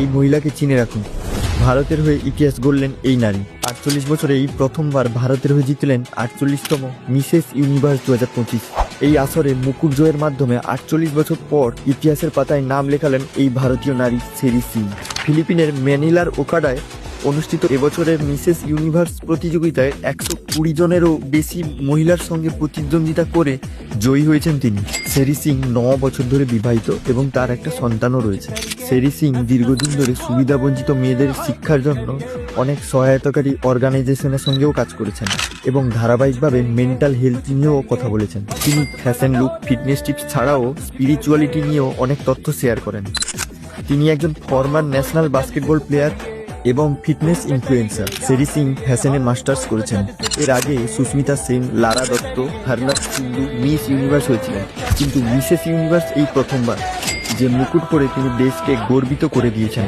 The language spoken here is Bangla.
এই মহিলাকে চিনে রাখুন। ভারতের হয়ে ইতিহাস গড়লেন এই নারী। 48 বছরে এই প্রথমবার ভারতের হয়ে জিতলেন 48তম মিসেস ইউনিভার্স 2025। এই আসরে মুকুট জয়ের মাধ্যমে 48 বছর পর ইতিহাসের পাতায় নাম লেখালেন এই ভারতীয় নারী সেরি সিং। ফিলিপিনের ম্যানিলার ওকাডায় অনুষ্ঠিত এবছরের মিসেস ইউনিভার্স প্রতিযোগিতায় 120 জনেরও বেশি মহিলার সঙ্গে প্রতিদ্বন্দ্বিতা করে জয়ী হয়েছেন তিনি। সেরি সিং 9 বছর ধরে বিবাহিত এবং তার একটা সন্তানও রয়েছে। সেরি সিং দীর্ঘদিন ধরে সুবিধাবঞ্চিত মেয়েদের শিক্ষার জন্য অনেক সহায়তাকারী অর্গানাইজেশনের সঙ্গেও কাজ করেছেন এবং ধারাবাহিকভাবে মেন্টাল হেলথ নিয়েও কথা বলেছেন। তিনি ফ্যাশন লুক, ফিটনেস টিপস ছাড়াও স্পিরিচুয়ালিটি নিয়েও অনেক তথ্য শেয়ার করেন। তিনি একজন ফর্মার ন্যাশনাল বাস্কেটবল প্লেয়ার এবং ফিটনেস ইনফ্লুয়েন্সার। সেরি সিং ফ্যাশনে মাস্টার্স করেছেন। এর আগে সুস্মিতা সেন, লারা দত্ত, হরনাথ সিন্ধু মিস ইউনিভার্স হয়েছিলেন, কিন্তু মিসেস ইউনিভার্স এই প্রথমবার যে মুকুট পরে তিনি দেশকে গর্বিত করে দিয়েছেন।